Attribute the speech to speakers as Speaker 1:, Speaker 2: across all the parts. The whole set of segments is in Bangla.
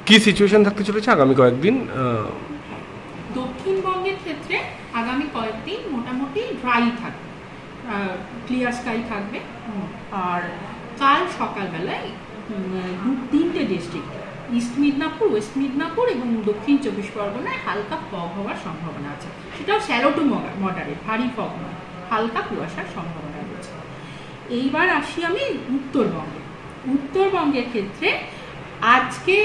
Speaker 1: কি সিচুয়েশন থাকতে চলেছে আগামী কয়েকদিন?
Speaker 2: দক্ষিণবঙ্গের ক্ষেত্রে আগামী কয়েকদিন মোটামুটি ড্রাই থাকবে, ক্লিয়ার স্কাই থাকবে। আর কাল সকালবেলায় তিনটে district east Midnapore, West Midnapore এবং দক্ষিণ চব্বিশ পরগনায় হালকা ফগ হওয়ার সম্ভাবনা আছে। সেটাও শ্যালো টু মডারেট, ভারী ফগ নয়, হালকা কুয়াশার সম্ভাবনা রয়েছে। এইবার আসি আমি উত্তরবঙ্গে। উত্তরবঙ্গের ক্ষেত্রে আজকে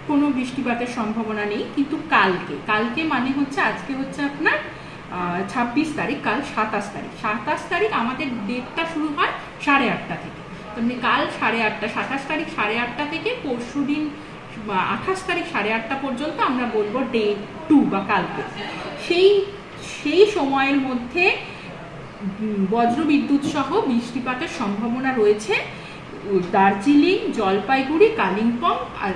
Speaker 2: কোনো বৃষ্টিপাতের সম্ভাবনা নেই, কিন্তু কালকে মানে হচ্ছে আজকে হচ্ছে আপনার 26 তারিখ, কাল 27 তারিখ। 27 তারিখ আমাদের ডেটটা শুরু হয় 8:30 থেকে, তেমনি কাল 8:30, 27 তারিখ 8:30 থেকে পরশু দিন 28 তারিখ 8:30 পর্যন্ত আমরা বলবো ডে 2 বা কালকে। সেই সময়ের মধ্যে বজ্রবিদ্যুৎ সহ বৃষ্টিপাতের সম্ভাবনা রয়েছে দার্জিলিং, জলপাইগুড়ি, কালিম্পং আর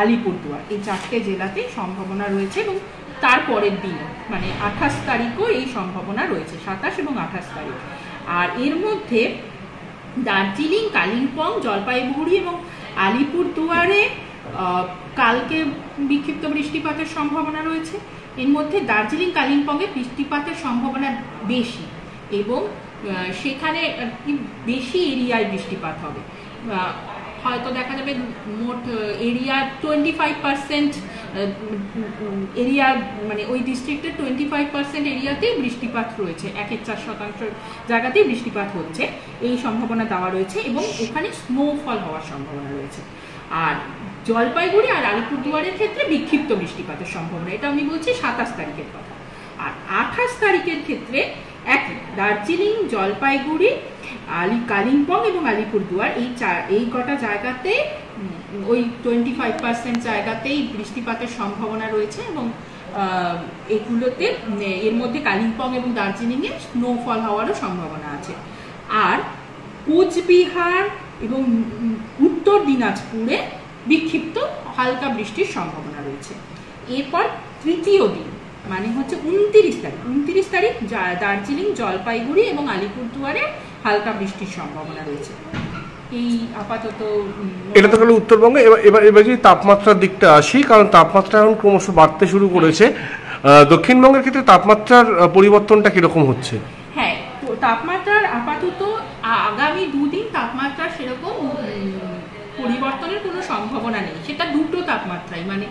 Speaker 2: আলিপুরদুয়ার, এই 4টে জেলাতে সম্ভাবনা রয়েছে। এবং তারপরের দিন মানে 28 তারিখও এই সম্ভাবনা রয়েছে, 27 এবং 28 তারিখ। আর এর মধ্যে দার্জিলিং, কালিম্পং, জলপাইগুড়ি এবং আলিপুরদুয়ারে কালকে বিক্ষিপ্ত বৃষ্টিপাতের সম্ভাবনা রয়েছে। এর মধ্যে দার্জিলিং, কালিম্পংয়ে বৃষ্টিপাতের সম্ভাবনা বেশি এবং সেখানে বেশি এরিয়ায় বৃষ্টিপাত হবে। হয়তো দেখা যাবে মোট এরিয়া 25% এরিয়া, মানে ওই ডিস্ট্রিক্টের 25% এরিয়াতেই বৃষ্টিপাত রয়েছে, 1/4% জায়গাতেই বৃষ্টিপাত হচ্ছে, এই সম্ভাবনা দেওয়া রয়েছে এবং ওখানে স্নোফল হওয়ার সম্ভাবনা রয়েছে। আর জলপাইগুড়ি আর আলিপুরদুয়ারের ক্ষেত্রে বিক্ষিপ্ত বৃষ্টিপাতের সম্ভাবনা, এটা আমি বলছি 27 তারিখের কথা। আর 28 তারিখের ক্ষেত্রে একই দার্জিলিং, জলপাইগুড়ি, কালিম্পং এবং আলিপুরদুয়ার এই কটা জায়গাতে ওই 25% জায়গাতেই বৃষ্টিপাতের সম্ভাবনা রয়েছে এবং এগুলোতে এর মধ্যে কালিম্পং এবং দার্জিলিংয়ে স্নোফল হওয়ারও সম্ভাবনা আছে। আর কোচবিহার এবং উত্তর দিনাজপুরে বিক্ষিপ্ত হালকা বৃষ্টির সম্ভাবনা রয়েছে। এরপর তৃতীয় দিন মানে হচ্ছে 29 তারিখ দার্জিলিং, জলপাইগুড়ি এবং আলিপুরদুয়ারে হালকা বৃষ্টির সম্ভাবনা রয়েছে। এই আপাতত
Speaker 1: এটা তো হলো উত্তরবঙ্গে। এবার যদি তাপমাত্রার দিকটা আসি, কারণ তাপমাত্রা এখন ক্রমশ বাড়তে শুরু করেছে, দক্ষিণবঙ্গের ক্ষেত্রে তাপমাত্রার পরিবর্তনটা কিরকম হচ্ছে?
Speaker 2: হ্যাঁ, তাপমাত্রার আপাতত আগামী দুদিন তাপমাত্রা সেরকম পরিবর্তনের কোনো সম্ভাবনা নেই। সেটা দুটো তাপমাত্রাই, মানে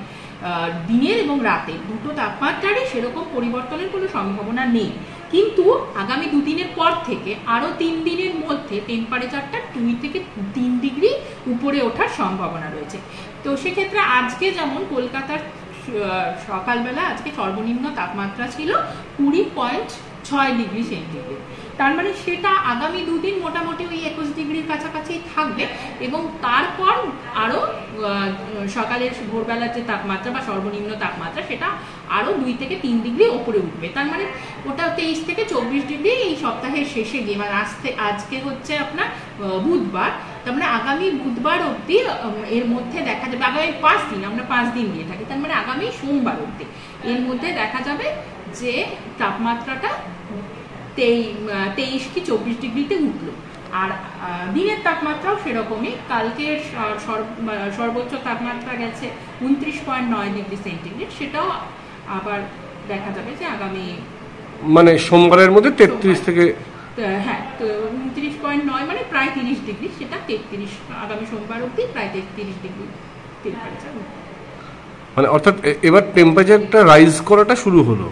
Speaker 2: দিনের এবং রাতের দুটো তাপমাত্রারই সেরকম পরিবর্তনের কোনো সম্ভাবনা নেই। কিন্তু আগামী দুদিনের পর থেকে আরও 3 দিনের মধ্যে টেম্পারেচারটা 2 থেকে 3 ডিগ্রি উপরে ওঠার সম্ভাবনা রয়েছে। তো সেক্ষেত্রে আজকে যেমন কলকাতার সকালবেলা আজকে সর্বনিম্ন তাপমাত্রা ছিল 20.6 ডিগ্রি সেন্টিগ্রেড, তার মানে সেটা আগামী দুদিন মোটামুটি ওই 21 ডিগ্রির কাছাকাছি থাকবে এবং তারপর আরও সকালের ভোরবেলার যে তাপমাত্রা বা সর্বনিম্ন তাপমাত্রা সেটা আরও 2 থেকে 3 ডিগ্রি ওপরে উঠবে। তার মানে ওটা 23 থেকে 24 ডিগ্রি এই সপ্তাহের শেষে গিয়ে, মানে আজকে হচ্ছে আপনার বুধবার, তার মানে আগামী বুধবার অবধি এর মধ্যে দেখা যাবে, আগামী 5 দিন, আমরা 5 দিন দিয়ে থাকি, তার মানে আগামী সোমবার অবধি এর মধ্যে দেখা যাবে যে তাপমাত্রাটা 23 কি 24 ডিগ্রিতে উঠলো। আর দিনের তাপমাত্রাও সেরকমই, কালকের সর্বোচ্চ তাপমাত্রা গেছে 29.9 ডিগ্রি সেন্টিগ্রেড, সেটাও আবার দেখা যাবে যে আগামী
Speaker 1: মানে সোমবারের মধ্যে 33 থেকে,
Speaker 2: হ্যাঁ, তো 29.9 মানে প্রায় 30 ডিগ্রি, সেটা 33 আগামী সোমবার অবধি প্রায় 33 ডিগ্রি টেম্পারেচার,
Speaker 1: মানে অর্থাৎ এবার টেম্পারেচারটা রাইজ করাটা শুরু হলো।